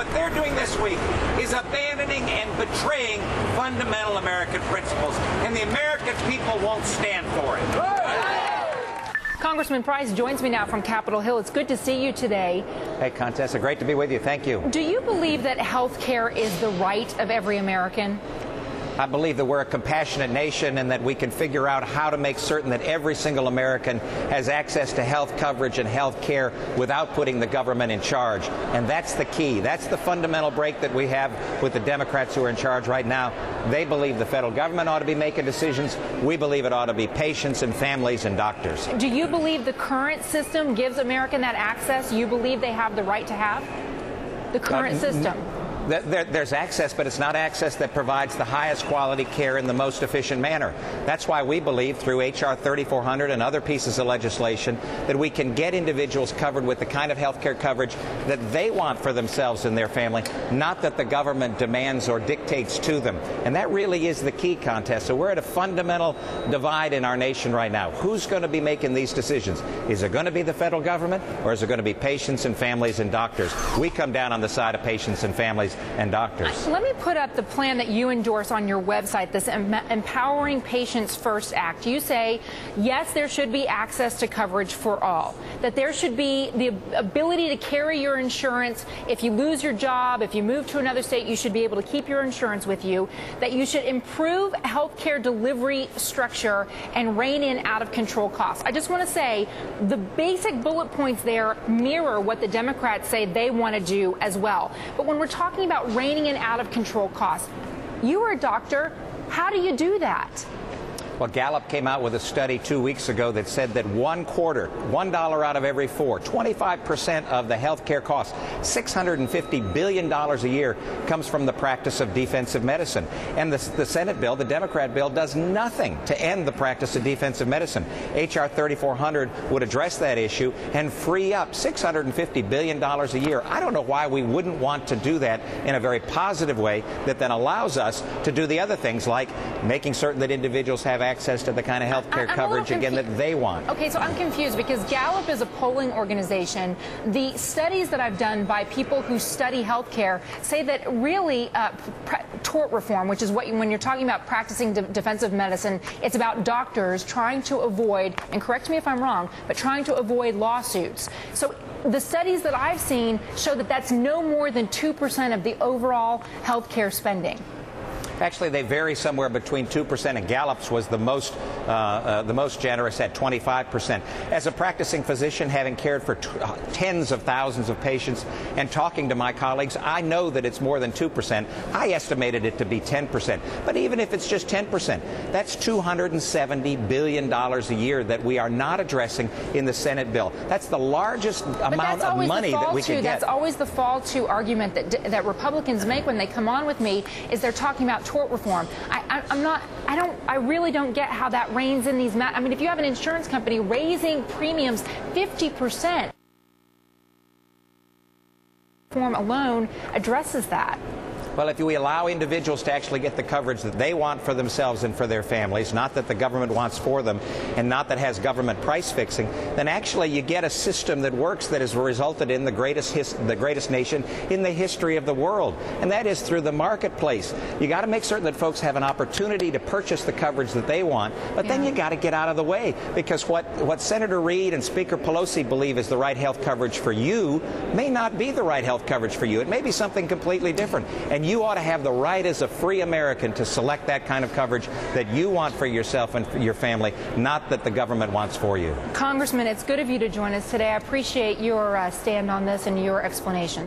what they're doing this week is abandoning and betraying fundamental American principles, and the American people won't stand for it. Congressman Price joins me now from Capitol Hill. It's good to see you today. Hey, Contessa, great to be with you. Thank you. Do you believe that health care is the right of every American? I believe that we're a compassionate nation and that we can figure out how to make certain that every single American has access to health coverage and health care without putting the government in charge. And that's the key. That's the fundamental break that we have with the Democrats who are in charge right now. They believe the federal government ought to be making decisions. We believe it ought to be patients and families and doctors. Do you believe the current system gives American that access you believe they have the right to have? The current system? There's access, but it's not access that provides the highest quality care in the most efficient manner. That's why we believe through H.R. 3400 and other pieces of legislation that we can get individuals covered with the kind of health care coverage that they want for themselves and their family, not that the government demands or dictates to them. And that really is the key, Contessa. So we're at a fundamental divide in our nation right now. Who's going to be making these decisions? Is it going to be the federal government, or is it going to be patients and families and doctors? We come down on the side of patients and families and doctors. Let me put up the plan that you endorse on your website, this Empowering Patients First Act. You say, yes, there should be access to coverage for all, that there should be the ability to carry your insurance. If you lose your job, if you move to another state, you should be able to keep your insurance with you, that you should improve health care delivery structure and rein in out-of-control costs. I just want to say the basic bullet points there mirror what the Democrats say they want to do as well. But when we're talking about reining in out-of-control costs, you are a doctor. How do you do that? Well, Gallup came out with a study 2 weeks ago that said that $1 out of every four, 25% of the health care costs, $650 billion a year, comes from the practice of defensive medicine. And the Senate bill, the Democrat bill, does nothing to end the practice of defensive medicine. H.R. 3400 would address that issue and free up $650 billion a year. I don't know why we wouldn't want to do that in a very positive way that then allows us to do the other things like making certain that individuals have access to the kind of health care coverage, again, that they want. Okay, so I'm confused because Gallup is a polling organization. The studies that I've done by people who study health care say that really tort reform, which is what when you're talking about practicing defensive medicine, it's about doctors trying to avoid, and correct me if I'm wrong, but trying to avoid lawsuits. So the studies that I've seen show that that's no more than 2% of the overall health care spending. Actually, they vary somewhere between 2%, and Gallup's was the most generous at 25%. As a practicing physician, having cared for tens of thousands of patients and talking to my colleagues, I know that it's more than 2%. I estimated it to be 10%. But even if it's just 10%, that's $270 billion a year that we are not addressing in the Senate bill. That's the largest amount of money that we could get. That's always the fall to argument that Republicans make when they come on with me, is they're talking about tort reform. I really don't get how that reins in these I mean, if you have an insurance company raising premiums 50%, reform alone addresses that. Well, if we allow individuals to actually get the coverage that they want for themselves and for their families, not that the government wants for them, and not that has government price fixing, then actually you get a system that works, that has resulted in the greatest nation in the history of the world, and that is through the marketplace. You got to make certain that folks have an opportunity to purchase the coverage that they want, but then you got to get out of the way, because what Senator Reid and Speaker Pelosi believe is the right health coverage for you may not be the right health coverage for you. It may be something completely different. And you ought to have the right as a free American to select that kind of coverage that you want for yourself and for your family, not that the government wants for you. Congressman, it's good of you to join us today. I appreciate your stand on this and your explanation.